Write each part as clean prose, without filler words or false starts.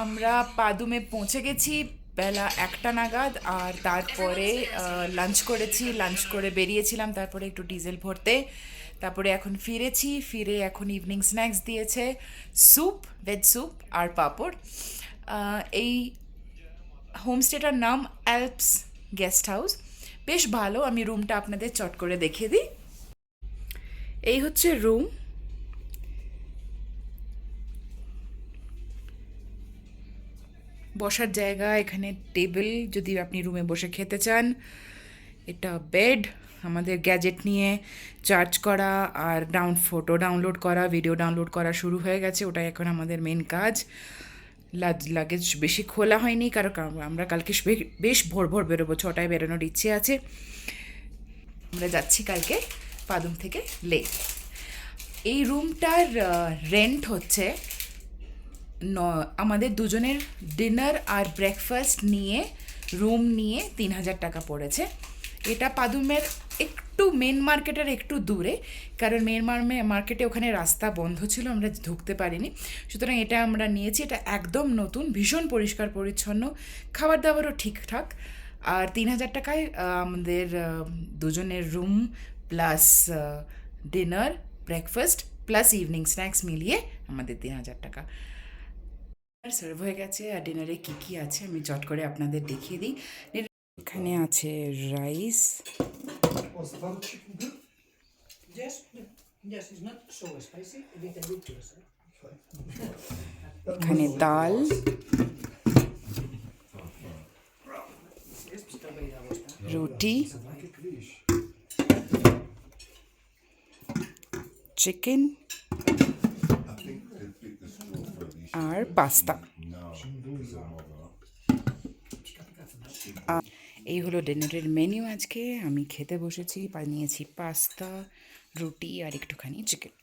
আমরা পাদুমে পৌঁছে গেছি বেলা 1টা নাগাদ। আর তারপরে লাঞ্চ করেছি, লাঞ্চ করে বেরিয়েছিলাম, তারপরে একটু ডিজেল ভরতে। তারপরে এখন ফিরেছি, ফিরে এখন ইভিনিং স্ন্যাক্স দিয়েছে, স্যুপ, ভেজ স্যুপ আর পাঁপড়। এই হোমস্টেটার নাম অ্যালপস গেস্ট হাউস। বেশ ভালো, আমি রুমটা আপনাদের চট করে দেখিয়ে দিই। এই হচ্ছে রুম। বসার জায়গা, এখানে টেবিল যদি আপনি রুমে বসে খেতে চান। এটা বেড, আমাদের গ্যাজেট নিয়ে চার্জ করা আর ফটো ডাউনলোড করা, ভিডিও ডাউনলোড করা শুরু হয়ে গেছে। ওটাই এখন আমাদের মেন কাজ। লাগেজ বেশি খোলা হয়নি, কারণ আমরা কালকে বেশ ভোর ভোর বেরোবো, 6টায় বেরোনোর ইচ্ছে আছে। আমরা যাচ্ছি কালকে পাদুম থেকে লে। এই রুমটার রেন্ট হচ্ছে আমাদের দুজনের ডিনার আর ব্রেকফাস্ট নিয়ে, রুম নিয়ে 3,000 টাকা পড়েছে। এটা পাদুমের একটু মেন মার্কেটের একটু দূরে, কারণ মেন মার্কেটে ওখানে রাস্তা বন্ধ ছিল, আমরা ঢুকতে পারিনি। সুতরাং এটা আমরা নিয়েছি। এটা একদম নতুন, ভীষণ পরিষ্কার পরিচ্ছন্ন, খাবার দাবারও ঠিকঠাক। আর 3,000 টাকায় আমাদের দুজনের room plus dinner, breakfast plus evening snacks মিলিয়ে আমাদের 3,000 টাকা সার্ভ হয়ে গেছে। আর ডিনারে কী কী আছে আমি চট করে আপনাদের দেখিয়ে দিই। এখানে আছে rice, Was the barbecue chicken good? Yes, yes, it's not so spicy. A little bit too spicy. এখানে ডাল, Yes, está bem a bosta. রুটি, Danke, Krieg. চিকেন আর পাস্তা। এই হলো ডিনারের মেনু আজকে। আমি খেতে বসেছি, নিয়েছি পাস্তা, রুটি আর একটুখানি চিকেন।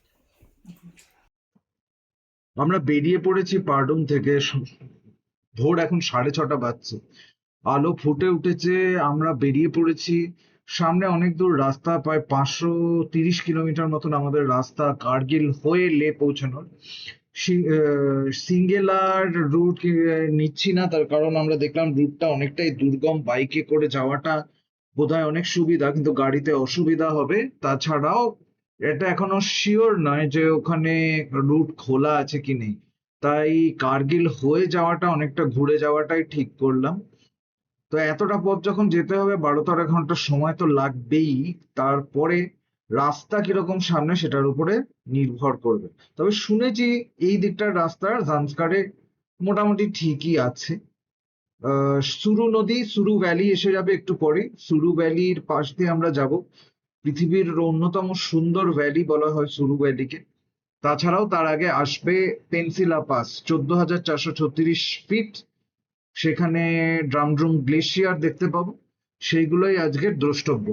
আমরা বেরিয়ে পড়েছি পারডুম থেকে। ভোর এখন 6:30 বাজছে, আলো ফুটে উঠেছে। আমরা বেরিয়ে পড়েছি। সামনে অনেক দূর রাস্তা, প্রায় 530 কিলোমিটার মতন আমাদের রাস্তা কার্গিল হয়ে লে পৌঁছানোর। সিঙ্গেলার রুট নিচ্ছি না, তার কারণ আমরা দেখলাম রুটটা অনেকটাই দুর্গম। বাইকে করে যাওয়াটা বোধহয় অনেক সুবিধা, কিন্তু গাড়িতে অসুবিধা হবে। তাছাড়াও এটা এখনো শিওর নয় যে ওখানে রুট খোলা আছে কি নেই, তাই কার্গিল হয়ে যাওয়াটা, অনেকটা ঘুরে যাওয়াটাই ঠিক করলাম। তো এতটা পথ যখন যেতে হবে, 12-13 ঘন্টা সময় তো লাগবেই। তারপরে রাস্তা কিরকম সামনে সেটার উপরে নির্ভর করবে। তবে শুনেছি এই দিকটার রাস্তা জান্সকারে মোটামুটি ঠিকই আছে। সুরু নদী, সুরু ভ্যালি এসে যাবে একটু পরে। সুরু ভ্যালির পাশ দিয়ে আমরা যাব। পৃথিবীর অন্যতম সুন্দর ভ্যালি বলা হয় সুরু ভ্যালিকে। তাছাড়াও তার আগে আসবে পেন্সিলা পাস, 14,436 ফিট। সেখানে ড্রামড্রুম গ্লেশিয়ার দেখতে পাবো। সেইগুলোই আজকের দ্রষ্টব্য।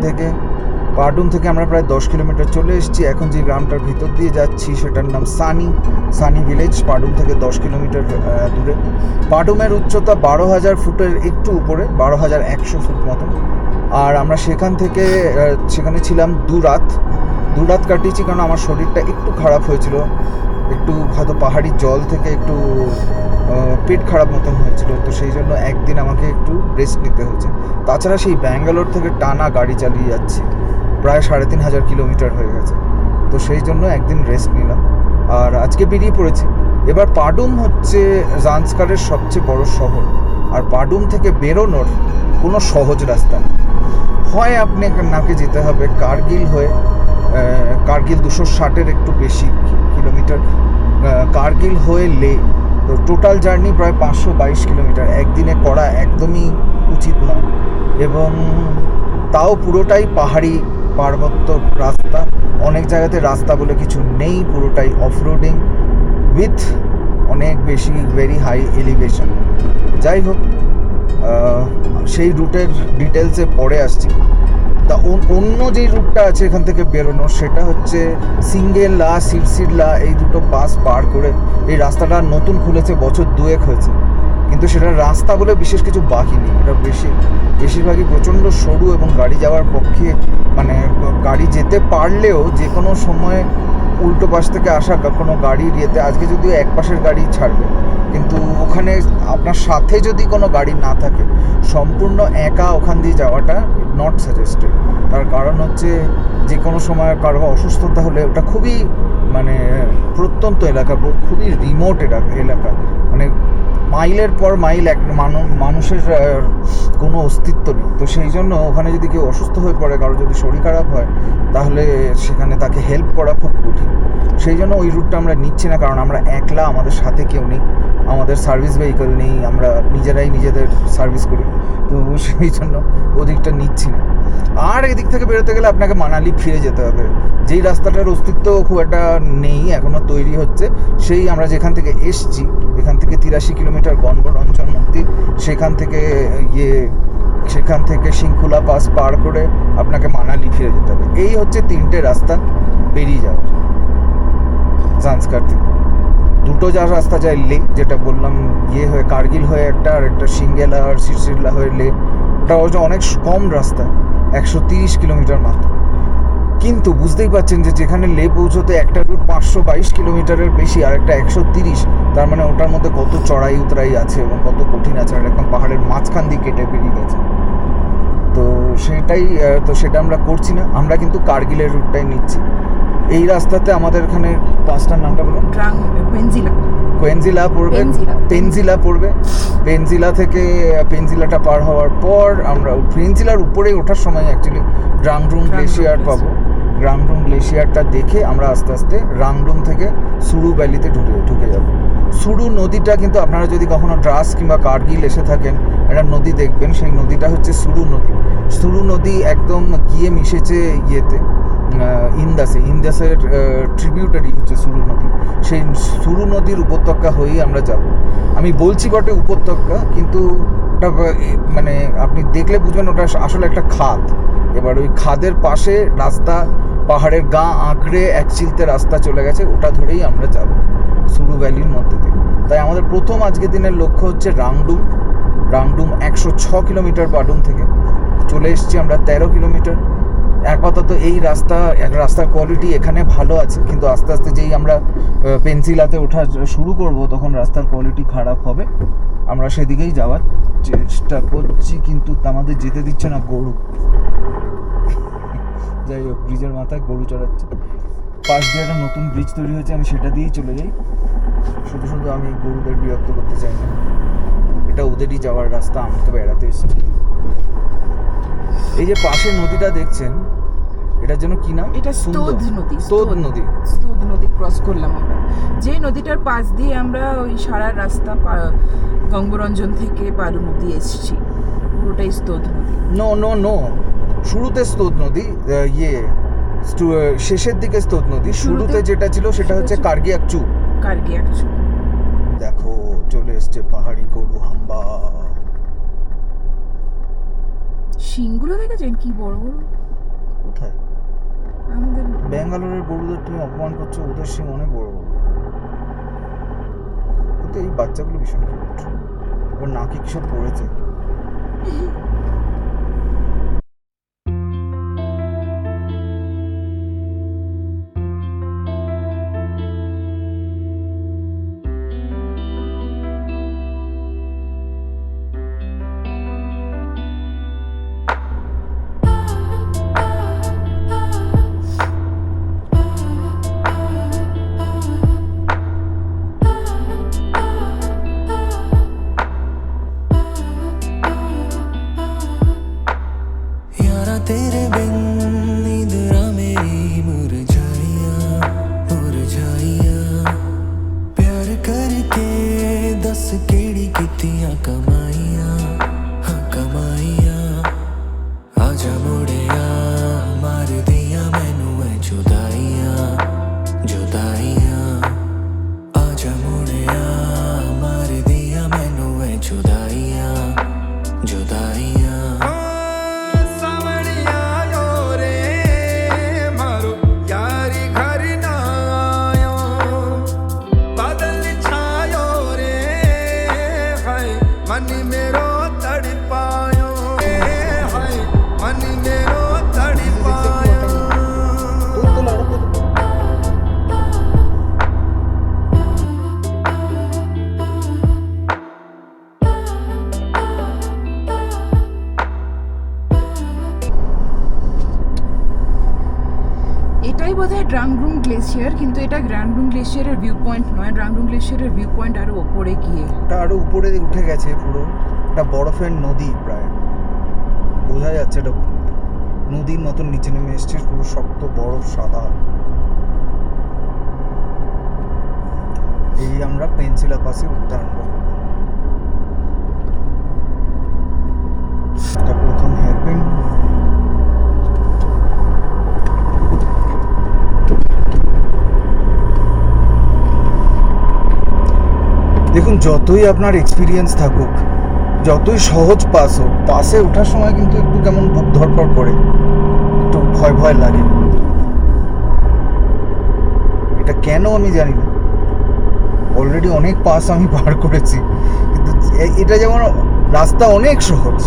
থেকে পারডুম থেকে আমরা প্রায় 10 কিলোমিটার চলে এসেছি। এখন যে গ্রামটার ভিতর দিয়ে যাচ্ছি সেটার নাম সানি ভিলেজ, পারডুম থেকে 10 কিলোমিটার দূরে। পারডুমের উচ্চতা 12,000 ফুটের একটু উপরে, 12,100 ফুট মতন। আর আমরা সেখানে ছিলাম দু রাত কাটিয়েছি, কারণ আমার শরীরটা একটু খারাপ হয়েছিল। একটু হয়তো পাহাড়ি জল থেকে একটু পেট খারাপ মতন হয়েছিল, তো সেই জন্য একদিন আমাকে একটু রেস্ট নিতে হয়েছে। তাছাড়া সেই ব্যাঙ্গালোর থেকে টানা গাড়ি চালিয়ে যাচ্ছি, প্রায় 3,500 কিলোমিটার হয়ে গেছে, তো সেই জন্য একদিন রেস্ট নিলাম। আর আজকে বেরিয়ে পড়েছি। এবার পারডুম হচ্ছে জান্সকারের সবচেয়ে বড় শহর, আর পারডুম থেকে বেরোনোর কোনো সহজ রাস্তা নেই। হয় আপনাকে যেতে হবে কার্গিল হয়ে, কার্গিল 260-এর একটু বেশি কিলোমিটার, কার্গিল হয়ে লে। তো টোটাল জার্নি প্রায় 522 কিলোমিটার। একদিনে করা একদমই উচিত নয়, এবং তাও পুরোটাই পাহাড়ি পার্বত্য রাস্তা। অনেক জায়গাতে রাস্তা বলে কিছু নেই, পুরোটাই অফরোডিং উইথ অনেক বেশি ভেরি হাই এলিভেশন। যাই হোক, সেই রুটের ডিটেলসে পরে আসছি। তা অন্য যেই রুটটা আছে এখান থেকে বেরোনো, সেটা হচ্ছে সিঙ্গেলা, সিরসিরলা, এই দুটো পাস পার করে। এই রাস্তাটা নতুন খুলেছে, বছর 2 হয়েছে, কিন্তু সেটা রাস্তা বলে বিশেষ কিছু বাকি নেই, এটা বেশিরভাগই প্রচণ্ড সরু এবং গাড়ি যাওয়ার পক্ষে মানে গাড়ি যেতে পারলেও যে কোনো সময় উল্টো পাশ থেকে আসা কোনো গাড়ির ইয়েতে আজকে যদিও এক পাশের গাড়ি ছাড়বে, কিন্তু ওখানে আপনার সাথে যদি কোনো গাড়ি না থাকে সম্পূর্ণ একা ওখান দিয়ে যাওয়াটা নট সাজেস্টেড। তার কারণ হচ্ছে যে কোনো সময় কারো অসুস্থতা হলে ওটা খুবই মানে প্রত্যন্ত এলাকা, খুবই রিমোট এলাকা, মানে মাইলের পর মাইল এক মানুষের কোনো অস্তিত্ব নেই। তো সেই জন্য ওখানে যদি কেউ অসুস্থ হয়ে পড়ে, কারো যদি শরীর খারাপ হয়, তাহলে সেখানে তাকে হেল্প করা খুব কঠিন। সেই জন্য ওই রুটটা আমরা নিচ্ছি না, কারণ আমরা একলা, আমাদের সাথে কেউ নেই, আমাদের সার্ভিস ভেহিকল নেই, আমরা নিজেরাই নিজেদের সার্ভিস করি, তো সেই জন্য ওদিকটা নিচ্ছি না। আর এদিক থেকে বেরোতে গেলে আপনাকে মানালি ফিরে যেতে হবে, যেই রাস্তাটার অস্তিত্ব খুব একটা নেই, এখনও তৈরি হচ্ছে। সেই আমরা যেখান থেকে এসছি, এখান থেকে 83 কিলোমিটার গণবরঞ্জন মন্দির, সেখান থেকে শিংকুলা পাস পার করে আপনাকে মানালি ফিরে যেতে হবে। এই হচ্ছে 3টে রাস্তা বেরিয়ে যাওয়ার জান্সকার থেকে। দুটো যা রাস্তা যায় লে, যেটা বললাম হয়ে কার্গিল হয়ে একটা, আর একটা সিঙ্গেলা আর সিরসিল্লা হয়ে লে, ওটা অনেক কম রাস্তা, 130 কিলোমিটার মাত্র। কিন্তু বুঝতেই পারছেন যে যেখানে লে পৌঁছতে একটা রুট 522 কিলোমিটারের বেশি, আর একটা 130, তার মানে ওটার মধ্যে কত চড়াই উতরাই আছে এবং কত কঠিন আছে, আর একদম পাহাড়ের মাঝখান দিয়ে কেটে বেরিয়ে গেছে। তো সেটা আমরা করছি না, আমরা কিন্তু কার্গিলের রুটটাই নিচ্ছি। এই রাস্তাতে আমাদের এখানে পাঁচটার নামটা বলুন। কোয়েনজিলা পড়বে, পেনজিলা পড়বে। পেনজিলাটা পার হওয়ার পর আমরা পেনজিলার উপরে ওঠার সময় অ্যাকচুয়ালি রাংডুম গ্লেশিয়ার পাবো। রাংডুম গ্লেশিয়ারটা দেখে আমরা আস্তে আস্তে রাংডুম থেকে সুরু ভ্যালিতে ঢুকে যাব। সুরু নদীটা কিন্তু আপনারা যদি কখনো দ্রাস কিংবা কার্গিল এসে থাকেন, একটা নদী দেখবেন, সেই নদীটা হচ্ছে সুরু নদী। সুরু নদী একদম গিয়ে মিশেছে ইন্দাসের ট্রিবিউটারি হচ্ছে সুরু নদী। সেই সুরু নদীর উপত্যকা হয়েই আমরা যাব। আমি বলছি বটে উপত্যকা, কিন্তু ওটা মানে আপনি দেখলে বুঝবেন ওটা আসলে একটা খাদ। এবার ওই খাদের পাশে রাস্তা, পাহাড়ের গা আঁকড়ে এক চিলতে রাস্তা চলে গেছে, ওটা ধরেই আমরা যাব সুরু ভ্যালির মধ্যে দিয়ে। তাই আমাদের প্রথম আজকের দিনের লক্ষ্য হচ্ছে রাংডুম 106 কিলোমিটার পাডুম থেকে। চলে এসেছি আমরা 13 কিলোমিটার। আপাতত এই রাস্তার কোয়ালিটি এখানে ভালো আছে, কিন্তু আস্তে আস্তে যেই আমরা পেনসিলাতে ওঠা শুরু করব, তখন রাস্তার কোয়ালিটি খারাপ হবে। আমরা সেদিকেই যাওয়ার চেষ্টা করছি, কিন্তু আমাদের যেতে দিচ্ছে না গরু। যাই হোক, ব্রিজের মাথায় গরু চড়াচ্ছে। পাশ দিয়ে একটা নতুন ব্রিজ তৈরি হয়েছে, আমি সেটা দিয়েই চলে যাই। শুধু আমি গরুদের বিরক্ত করতে চাই না, এটা ওদেরই যাওয়ার রাস্তা, আমি তো বেড়াতে এসেছি। এই যে পাশে নদীটা দেখছেন, এটার জন্য কি নাম? এটা স্তোদ নদী। স্তোদ নদী ক্রস করলাম আমরা, যে নদীটার পাশ দিয়ে আমরা ওই সারা রাস্তা গঙ্গরঞ্জন থেকে পারুম অব্দি এসেছি, পুরোটাই স্তোদ নদী। নো, শুরুতে স্তোদ নদী, শেষের দিকে স্তোদ নদী। শুরুতে যেটা ছিল সেটা হচ্ছে কার্গিয়াকচু। দেখো চলে এসছে পাহাড়ি গরু হাম্বা। শিংগুলো দেখেছেন কি বড় বড়? কোথায়? আমাদের ব্যাঙ্গালোরের গরুদের তুমি অপমান করছো, ওদের শিং অনেক বড় বড়। ওতে এই বাচ্চাগুলো ভীষণ কিউট, ওর নাকি কিসব পড়েছে। तेरे बिन नींदरा मेरी मुरझाइया प्यार करके दस केड़ी कितियां कमाइयां आजा मुड़िया मार दिया मैनू है जुदाइयां आजा मुड़िया मार दिया मैनू है जुदाइयां बादल छायो रे हाय मन मेरो तड़पायो हाय मन मेरो तड़पायो এটাই বোধহয় ড্রাংড্রুং গ্লেশিয়ার, কিন্তু এটা গ্র্যান্ডরুং গ্লেশিয়ারের ভিউ পয়েন্ট নয়। ড্রাংড্রুং গ্লেশিয়ারের ভিউ পয়েন্ট আরো ওপরে গিয়ে, ওটা আরো উপরে উঠে গেছে পুরো। একটা বরফের নদী, প্রায় বোঝা যাচ্ছে এটা নদীর মতন নিচে নেমে এসছে, পুরো শক্ত বরফ সাদা। এই আমরা পেন্সিলা পাসে উঠতে আরম্ভ করব। এটা প্রথম হেয়ারপিন। দেখুন, যতই আপনার এক্সপিরিয়েন্স থাকুক, যতই সহজ পাস হোক, পাসে ওঠার সময় কিন্তু একটু কেমন বুক ধরপড় করে, একটু ভয় ভয় লাগে। এটা কেন আমি জানি না। অলরেডি অনেক পাস আমি পার করেছি, কিন্তু এটা যেমন রাস্তা অনেক সহজ,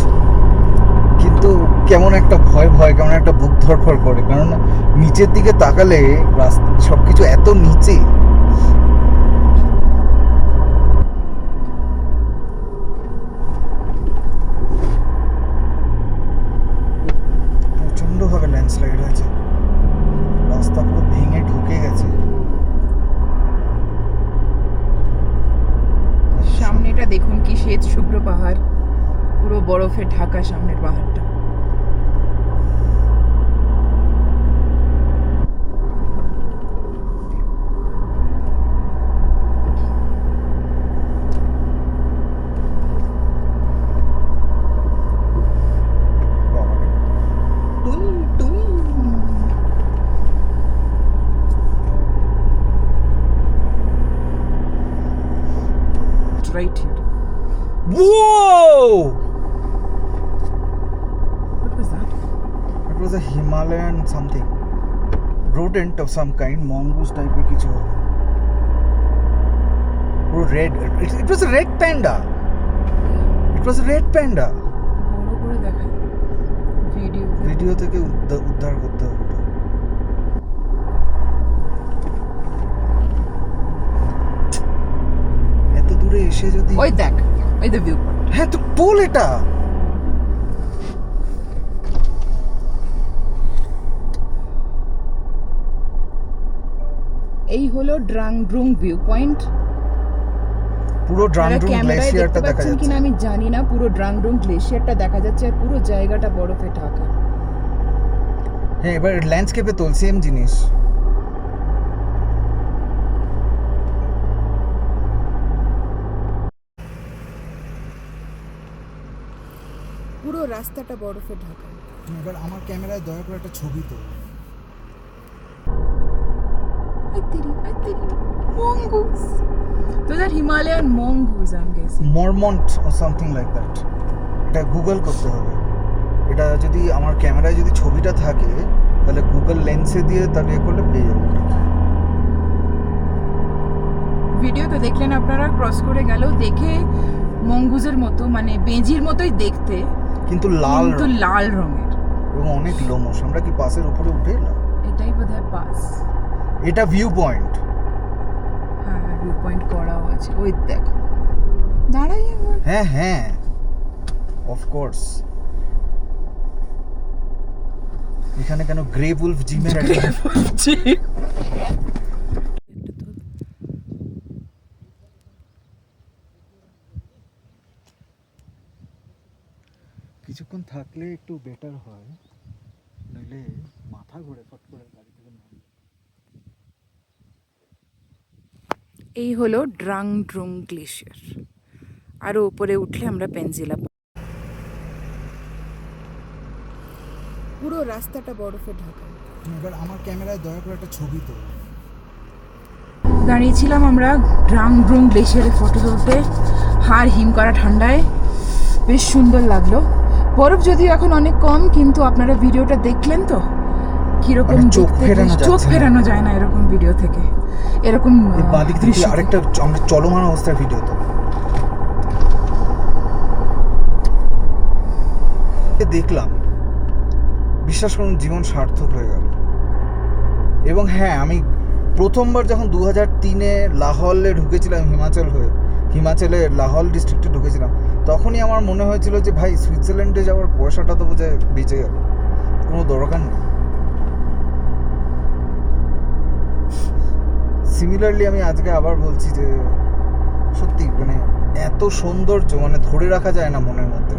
কিন্তু কেমন একটা ভয় ভয়, কেমন একটা বুক ধরপড় করে, কারণ নিচের দিকে তাকালে রাস্তা সব কিছু এত নিচে। প্রচণ্ডভাবে ল্যান্ডস্লাইড হয়েছে, রাস্তা পুরো ভেঙে ঢুকে গেছে। সামনেটা দেখুন কি শ্বেত শুভ্র পাহাড়, পুরো বরফে ঢাকা সামনের পাহাড়টা। Right here. Whoa! What was that? It was a Himalayan something. Rodent of some kind, mongoose type of কিছু। পুরো red. It was a red panda. It was a red panda. বড় করে দেখা ভিডিও। ভিডিও থেকে উদ্ধার করতে হবে ওটা। এত দূরে এসে যদি ওই দেখ, ওই দ্য ভিউ পয়েন্ট। হ্যাঁ তো বল এটা। এই হলো ড্রাংড্রুং ভিউ পয়েন্ট। পুরো ড্রাংড্রুং ক্যামেরায় গ্লেশিয়ারটা দেখতে দেখা পাচ্ছেন যাচ্ছে। কিনা আমি জানি না, পুরো ড্রাংড্রুং গ্লেশিয়ারটা দেখা যাচ্ছে আর পুরো জায়গাটা বরফে ঢাকা। হ্যাঁ, এবার ল্যান্ডস্কেপে তোল সেম জিনিস। পুরো রাস্তাটা বরফে ঢাকা। এবার আমার ক্যামেরায় দয়া করে একটা ছবি তোল। Mongoose. Those are Himalayan mongoose, I'm guessing. Mormont or something like that. এটা গুগল করতে হবে। এটা যদি আমার ক্যামেরায় যদি ছবিটা থাকে, তাহলে গুগল লেন্সে দিয়ে তাহলে এ করলে পেয়ে যাবো। ভিডিও তো দেখলেন আপনারা, ক্রস করে গেল, দেখে মঙ্গুজের মতো, মানে বেজির মতোই দেখতে, কিন্তু লাল কিন্তু লাল রঙের এবং অনেক লোমশ। আমরা কি পাসের উপরে উঠে এলাম? এটাই বোধহয় পাস। এটা ভিউ পয়েন্ট। হ্যাঁ, ভিউ পয়েন্ট করাও আছে। ওই দেখো, দাঁড়াই একবার। হ্যাঁ হ্যাঁ, অফকোর্স। এখানে কেন গ্রে উলফ জিমের কিছুক্ষণ থাকলে একটু বেটার হয়, নইলে মাথা ঘুরে ফট করে গাড়ি থেকে নামবে। এই হলো ড্রাংড্রুং গ্লেশিয়ার। আরো উপরে উঠলে আমরা পেন্সিলা। পুরো রাস্তাটা বরফে ঢাকা। এবার আমার ক্যামেরায় দয়া করে একটা ছবি তোল। দাঁড়িয়েছিলাম আমরা ড্রাংড্রুং গ্লেশিয়ারে ফটো তুলতে, হাড় হিম করা ঠান্ডায়, বেশ সুন্দর লাগলো। বরফ যদিও এখন অনেক কম, কিন্তু আপনারা ভিডিওটা দেখলেন তো কিরকম চোখ ফেরানো যায় না এরকম ভিডিও থেকে। এরকম বাদিক থেকে আরেকটা আমরা চলমান অবস্থার ভিডিও তো দেখলাম, বিশ্বাস করুন জীবন সার্থক হয়ে গেল। এবং হ্যাঁ, আমি প্রথমবার যখন 2003-এ লাহোরে ঢুকেছিলাম হিমাচলের লাহোর ডিস্ট্রিক্টে ঢুকেছিলাম, তখনই আমার মনে হয়েছিল যে ভাই সুইজারল্যান্ডে যাওয়ার পয়সাটা তো বোঝায় বেঁচে গেল, কোনো দরকার নেই। সিমিলারলি আমি আজকে আবার বলছি যে সত্যি মানে এত সৌন্দর্য মানে ধরে রাখা যায় না, মনের মধ্যে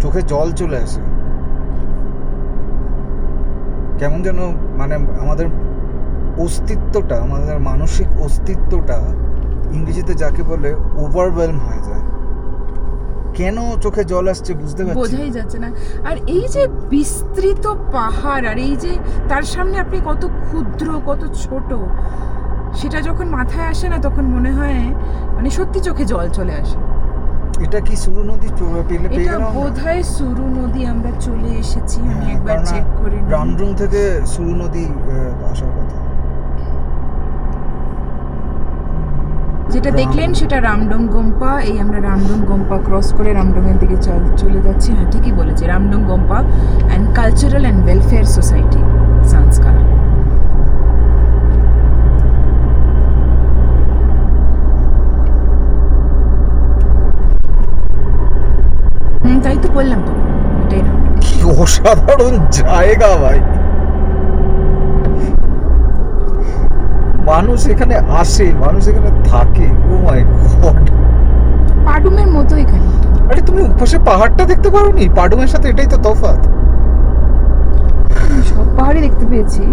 চোখে জল চলে আসে। কেমন যেন মানে আমাদের অস্তিত্বটা, আমাদের মানসিক অস্তিত্বটা ইংরেজিতে যাকে বলে ওভারওয়েলম হয়ে যায়। কেন চোখে জল আসছে বুঝতে পারছি বোঝাই যাচ্ছে না। আর এই যে বিস্তৃত পাহাড়, আর এই যে তার সামনে আপনি কত ক্ষুদ্র, কত ছোট, সেটা যখন মাথায় আসে না তখন মনে হয় মানে সত্যি চোখে জল চলে আসে। এটা কি সুরু নদী পেয়ে এটা গেলাম? বোধহয় সুরু নদী, আমরা চলে এসেছি। আমি একবার চেক করে নিই। রামডুং থেকে সুরু নদী আসার কথা। যেটা দেখলেন সেটা রামডং গোম্পা। এই আমরা রামডং গোম্পা ক্রস করে রামডং এর দিকে চলে যাচ্ছি। হ্যাঁ, ঠিকই বলেছি, Ramdong Gompa and cultural and welfare society সংস্কার। তাই তো বললাম তো, এটাই রামডং। কি অসাধারণ জায়গা ভাই, মানুষ এখানে আসে, মানুষ এখানে থাকে। ও মাই গড, পাডুমের মতো এখানে। আরে তুমি পাশে পাহাড়টা দেখতে পারোনি? পাডুমের সাথে এটাই তো তফাৎ। সব পাহাড়ই দেখতে পেয়েছি।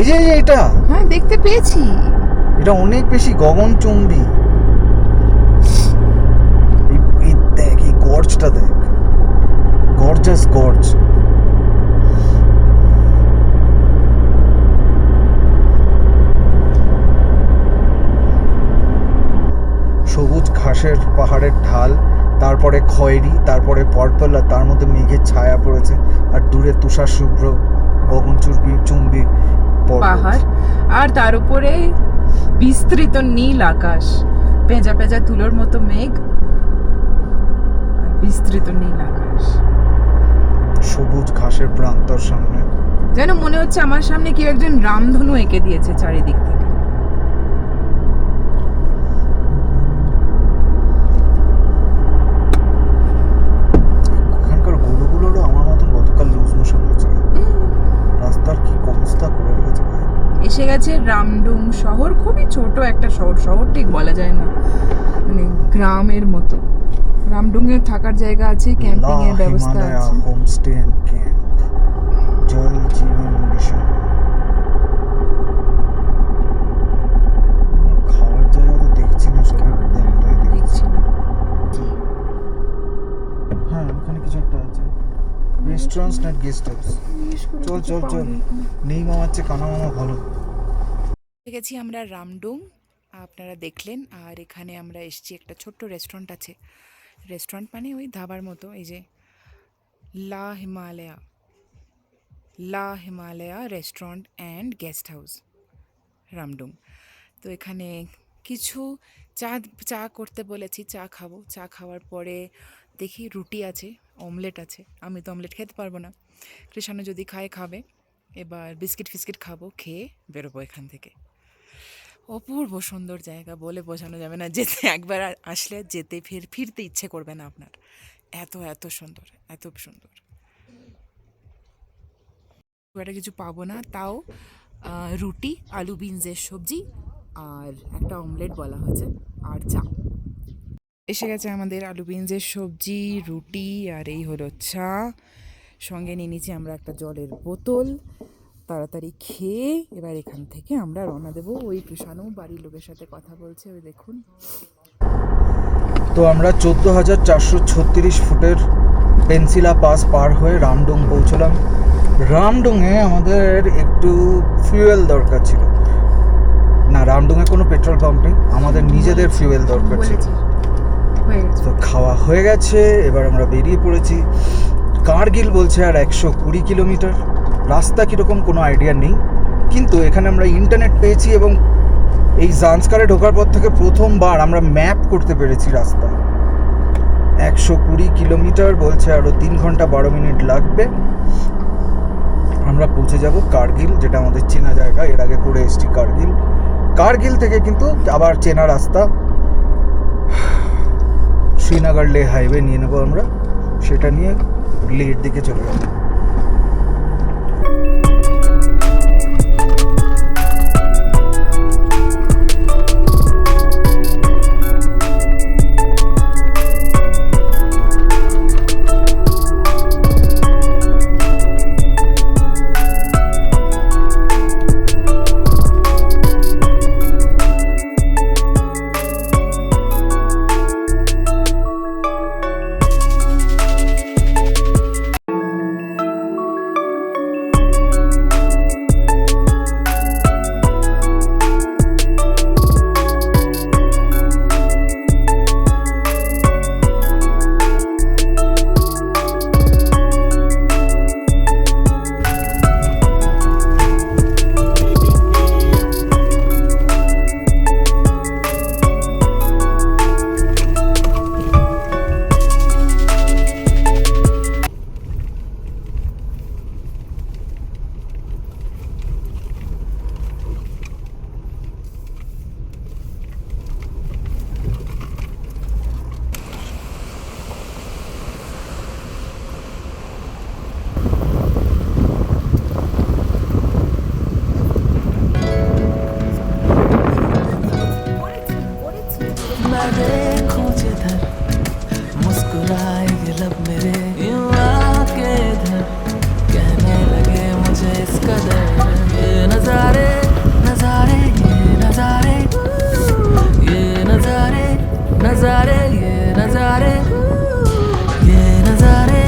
এই যে এটা, হ্যাঁ দেখতে পেয়েছি। এটা অনেক বেশি গগনচুম্বী। এই দেখ, এই গর্জটা দেখ, গর্জাস গর্জ। সবুজ ঘাসের পাহাড়ের ঢাল, তারপরে খয়েরি, তারপরে পার্পল, আর তার মধ্যে মেঘের ছায়া পড়েছে, আর দূরে তুষার শুভ্র চুম্বি পাহাড়, আর তার উপরে বিস্তৃত নীল আকাশ, পেঁজা পেঁজা তুলোর মতো মেঘ, আর বিস্তৃত নীল আকাশ, সবুজ ঘাসের প্রান্তর সামনে। যেন মনে হচ্ছে আমার সামনে কেউ একজন রামধনু এঁকে দিয়েছে চারিদিক থেকে। ওখানকার গরুগুলোরও আমার মতন গতকাল লুজ মোশন হয়েছিল। রাস্তার কি অবস্থা করে রেখেছে ভাই। এসে গেছে রামডুং শহর। খুবই ছোট একটা শহর, শহর ঠিক বলা যায় না, মানে গ্রামের মতো। রামডুং এ থাকার জায়গা আছে, ক্যাম্পিং এর ব্যবস্থা আছে। হোমস্টে এন্ড ক্যাম্প, জল জীবন মিশন। খাওয়ার জায়গা তো দেখছি না, সবাই দেখছি না। হ্যাঁ, ওখানে কিছু একটা আছে, রেস্টুরেন্টস না গেস্ট হাউস। চল চল চল, নেই মামার চেয়ে কানা মামা ভালো। গেছি আমরা রামডুং, আপনারা দেখলেন। আর এখানে আমরা এসেছি, একটা ছোট্ট রেস্টুরেন্ট আছে। রেস্টুরেন্ট মানে ওই ধাবার মতো। এই যে La Himalaya restaurant and guest house Ramdung. তো এখানে কিছু চা করতে বলেছি, চা খাবো। চা খাওয়ার পরে দেখি রুটি আছে, অমলেট আছে। আমি তো অমলেট খেতে পারবো না, কৃষাণু যদি খাবে। এবার বিস্কিট ফিস্কিট খাবো, খেয়ে বেরোবো এখান থেকে। অপূর্ব সুন্দর জায়গা, বলে বোঝানো যাবে না। যেতে একবার আসলে যেতে ফিরতে ইচ্ছে করবে না আপনার, এত সুন্দর, এত সুন্দর। একটা কিছু পাবো না, তাও রুটি, আলু বিনসের সবজি আর একটা অমলেট বলা হয়েছে, আর চা। এসে গেছে আমাদের আলু বিনসের সবজি, রুটি, আর এই হলো চা। সঙ্গে নিয়ে নিচ্ছি আমরা একটা জলের বোতল। তাড়াতাড়ি খেয়ে এবার এখান থেকে আমরা রওনা দেবো। ওই কৃষাণু বাড়ির লোকের সাথে কথা বলছে, ওই দেখুন। তো আমরা 14,436 ফুটের পেন্সিলা পাস পার হয়ে রামডুং পৌঁছলাম। রামডুংয়ে আমাদের একটু ফিউয়েল দরকার ছিল না, রামডুংয়ে কোনো পেট্রোল পাম্প নেই, আমাদের নিজেদের ফিউয়েল দরকার ছিল। তো খাওয়া হয়ে গেছে, এবার আমরা বেরিয়ে পড়েছি। কার্গিল বলছে আর 120 কিলোমিটার। রাস্তা কীরকম কোনো আইডিয়া নেই, কিন্তু এখানে আমরা ইন্টারনেট পেয়েছি এবং এই জান্সকারে ঢোকার পর থেকে প্রথমবার আমরা ম্যাপ করতে পেরেছি রাস্তা। 120 কিলোমিটার, বলছে আরও 3 ঘন্টা 12 মিনিট লাগবে। আমরা পৌঁছে যাব কার্গিল, যেটা আমাদের চেনা জায়গা, এর আগে করে এসেছি কার্গিল। কার্গিল থেকে কিন্তু আবার চেনা রাস্তা শ্রীনগর লে হাইওয়ে নিয়ে নেবো আমরা, সেটা নিয়ে লের দিকে চলে যাবো। मैं देखूं जिधर मुस्कुराए ये लब मेरे, यूं आके इधर कहने लगे मुझे इस कदर। ये नजारे नजारे ये नजारे, ये नजारे नजारे ये नजारे, ये नजारे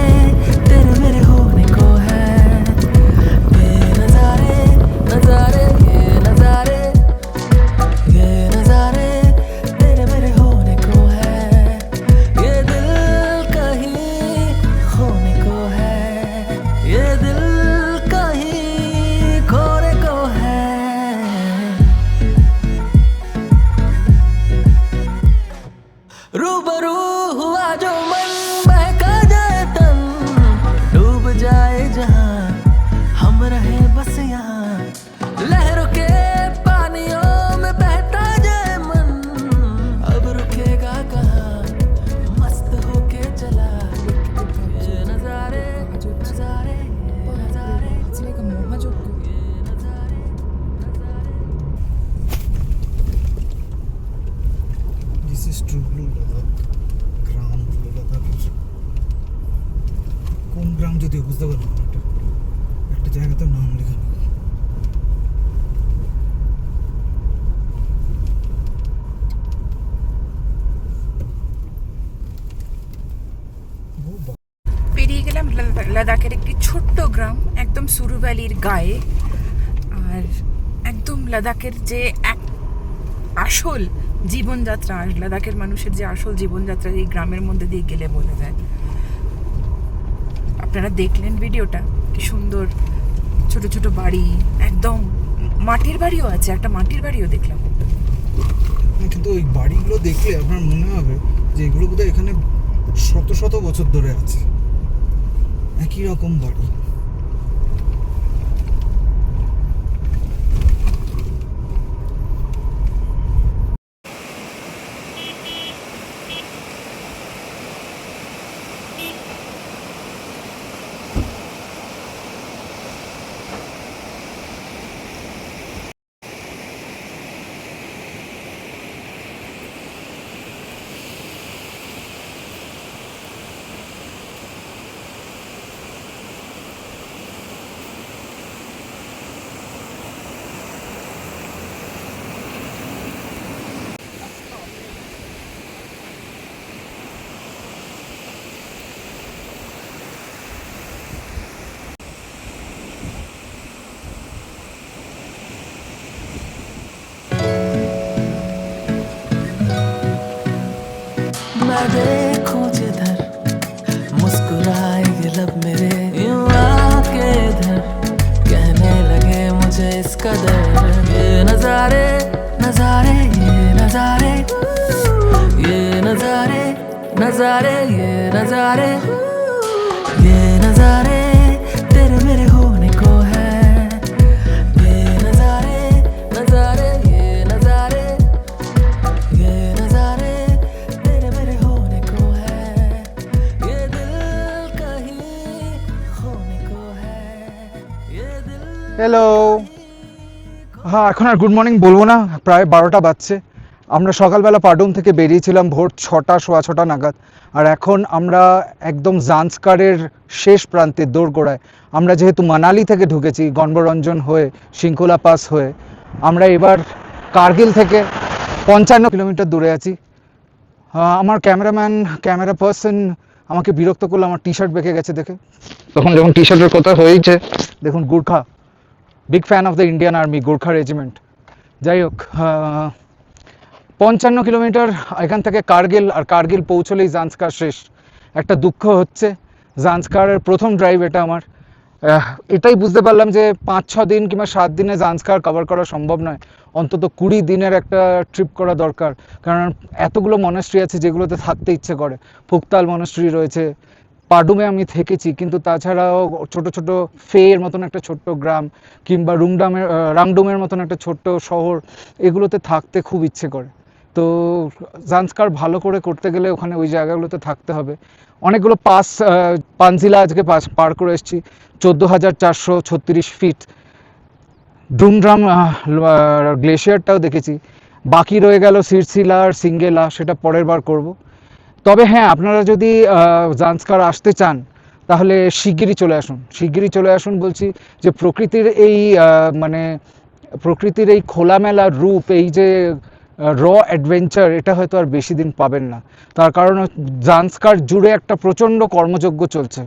तेरे मेरे होने को है। ये नजारे नजारे ये नजारे, ये नजारे तेरे मेरे होने को है। ये दिल कहीं खोने को है, ये दिल कहीं खोने को है। रूबरू हुआ जो मन, बहका जाए तन, डूब जाए जहां, हम रहे बस यहाँ। लहरों के पानियों में बहता जाए मन, अब रुकेगा कहाँ, मस्त होके चला। ये नजारे नजारे ये नजारे, It's like a মহাযজ্ঞ। ये नजारे नजारे। This is true blue Ladakh, gram blue Ladakh. কোন গ্রাম যদিও বুঝতে পারলাম না, একটা জায়গাতে নাম লেখা নেই। পেরিয়ে গেলাম লাদাখের একটি ছোট্ট গ্রাম, একদম সুরু ভ্যালির গায়ে। আর একদম লাদাখের যে এক আসল জীবনযাত্রা, আর লাদাখের মানুষের যে আসল জীবনযাত্রা এই গ্রামের মধ্যে দিয়ে গেলে বোঝা যায়। আপনারা দেখলেন ভিডিওটা, কি সুন্দর ছোট ছোট বাড়ি, একদম মাটির বাড়িও আছে, একটা মাটির বাড়িও দেখলাম। কিন্তু ওই বাড়িগুলো দেখলে আপনার মনে হবে যে এগুলো বোধহয় এখানে শত শত বছর ধরে আছে, একই রকম বাড়ি। नजारे ये नजारे तेरे मेरे होने को है ये नजारे ये नजारे तेरे मेरे होने को है ये दिल कहीं होने को है ये दिल হ্যালো। হ্যাঁ, এখন আর গুড মর্নিং বলবো না, প্রায় 12টা বাজছে। আমরা সকালবেলা পাডুম থেকে বেরিয়েছিলাম ভোর 6টা, সোয়া 6টা নাগাদ। আর এখন আমরা একদম জান্সকারের শেষ প্রান্তে দোরগোড়ায়। আমরা যেহেতু মানালি থেকে ঢুকেছি গণবরঞ্জন হয়ে, শৃঙ্খলা পাস হয়ে, আমরা এবার কার্গিল থেকে 55 কিলোমিটার দূরে আছি। আমার ক্যামেরা পার্সন আমাকে বিরক্ত করলো, আমার টি শার্ট বেঁকে গেছে দেখে। তখন যখন টি শার্টের কথা হয়েছে, দেখুন Gurkha, big fan of the Indian army, Gorkha regiment. যাই হোক, 55 কিলোমিটার এখান থেকে কার্গিল, আর কার্গিল পৌঁছলেই জান্সকার শেষ। একটা দুঃখ হচ্ছে, জান্সকারের প্রথম ড্রাইভ এটা আমার। এটাই বুঝতে পারলাম যে 5-6 দিন কিংবা 7 দিনে জান্সকার কভার করা সম্ভব নয়, অন্তত 20 দিনের একটা ট্রিপ করা দরকার। কারণ এতগুলো মনাস্ট্রি আছে যেগুলোতে থাকতে ইচ্ছে করে। ফুকতাল মনাস্ট্রি রয়েছে, পাডুমে আমি থেকেছি, কিন্তু তাছাড়াও ছোট ছোট ফের মতন একটা ছোট্ট গ্রাম কিংবা রাংডুমের মতন একটা ছোট্ট শহর, এগুলোতে থাকতে খুব ইচ্ছে করে। তো জান্সকার ভালো করে করতে গেলে ওখানে ওই জায়গাগুলোতে থাকতে হবে। অনেকগুলো পানজিলা আজকে পার করে এসেছি, 14,436 ফিট। ডুমড্রাম গ্লেশিয়ারটাও দেখেছি, বাকি রয়ে গেল সিরসিলা আর সিঙ্গেলা, সেটা পরের বার করব। তবে হ্যাঁ, আপনারা যদি জান্সকার আসতে চান তাহলে শিগগিরই চলে আসুন বলছি। যে প্রকৃতির এই খোলামেলা রূপ, এই যে র অ্যাডভেঞ্চার, এটা হয়তো আর বেশি দিন পাবেন না। তার কারণ জান্সকার জুড়ে একটা প্রচণ্ড কর্মযজ্ঞ চলছে।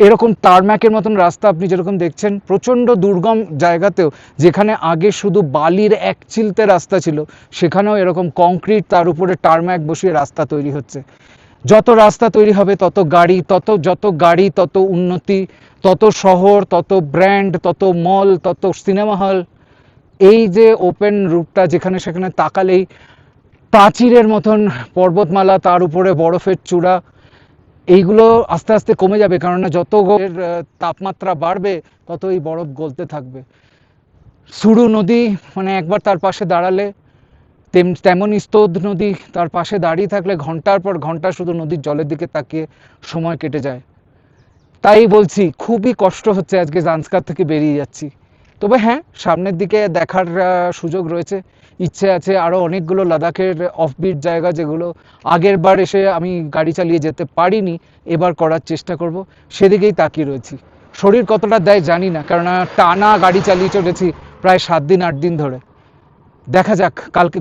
এরকম টারম্যাকের মতন রাস্তা আপনি যেরকম দেখছেন, প্রচণ্ড দুর্গম জায়গাতেও যেখানে আগে শুধু বালির এক চিলতে রাস্তা ছিল, সেখানেও এরকম কংক্রিট, তার উপরে টারম্যাক বসিয়ে রাস্তা তৈরি হচ্ছে। যত রাস্তা তৈরি হবে যত গাড়ি তত উন্নতি, তত শহর, তত ব্র্যান্ড, তত মল, তত সিনেমা হল। এই যে ওপেন রুটটা, যেখানে সেখানে তাকালেই প্রাচীরের মতন পর্বতমালা, তার উপরে বরফের চূড়া, এইগুলো আস্তে আস্তে কমে যাবে। কেননা যত তাপমাত্রা বাড়বে তত এই বরফ গলতে থাকবে। সুরু নদী, মানে একবার তার পাশে দাঁড়ালে, তেমনই স্তোদ নদী, তার পাশে দাঁড়িয়ে থাকলে ঘন্টার পর ঘন্টা শুধু নদীর জলের দিকে তাকিয়ে সময় কেটে যায়। তাই বলছি, খুবই কষ্ট হচ্ছে আজকে জান্সকার থেকে বেরিয়ে যাচ্ছি। তবে হ্যাঁ, সামনের দিকে দেখার সুযোগ রয়েছে, ইচ্ছে আছে আরও অনেকগুলো লাদাখের অফবিট জায়গা, যেগুলো আগের বার এসে আমি গাড়ি চালিয়ে যেতে পারিনি, এবার করার চেষ্টা করব, সেদিকেই তাকিয়ে রয়েছি। শরীর কতটা দেয় জানি না, কারণ টানা গাড়ি চালিয়ে চলেছি প্রায় 7 দিন 8 দিন ধরে। দেখা যাক,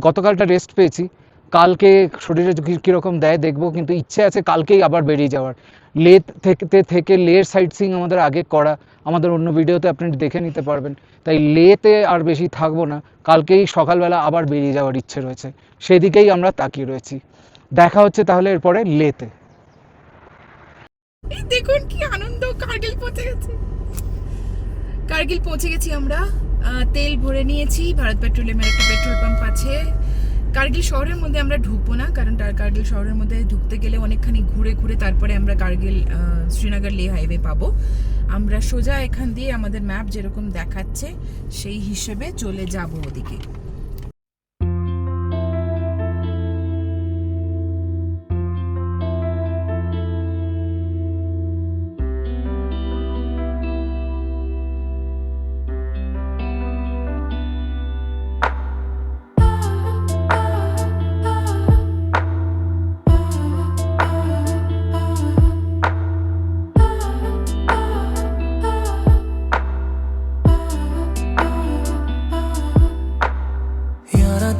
গতকালটা রেস্ট পেয়েছি, কালকে শরীরে কীরকম দেয় দেখবো। কিন্তু ইচ্ছে আছে কালকেই আবার বেরিয়ে যাওয়ার। লে থেকে লের সাইট সিইং আমাদের আগে করা, আমাদের অন্য ভিডিওতে আপনি দেখে নিতে পারবেন। তাই লেতে আর বেশি থাকবো না, কালকেই সকালবেলা আবার বেরিয়ে যাওয়ার ইচ্ছে রয়েছে, সেদিকেই আমরা তাকিয়ে রয়েছি। দেখা হচ্ছে তাহলে এরপরে লেতে। এই দেখুন কি আনন্দ, কার্গিল পৌঁছে গেছি আমরা। তেল ভরে নিয়েছি, ভারত পেট্রোলিয়ামের একটা পেট্রোল পাম্প আছে। কার্গিল শহরের মধ্যে আমরা ঢুকবো না, কারণ কার্গিল শহরের মধ্যে ঢুকতে গেলে অনেকখানি ঘুরে তারপরে আমরা কার্গিল শ্রীনগর লে হাইওয়ে পাবো। আমরা সোজা এখান দিয়ে আমাদের ম্যাপ যেরকম দেখাচ্ছে সেই হিসেবে চলে যাব ওদিকে।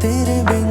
तेरे बिन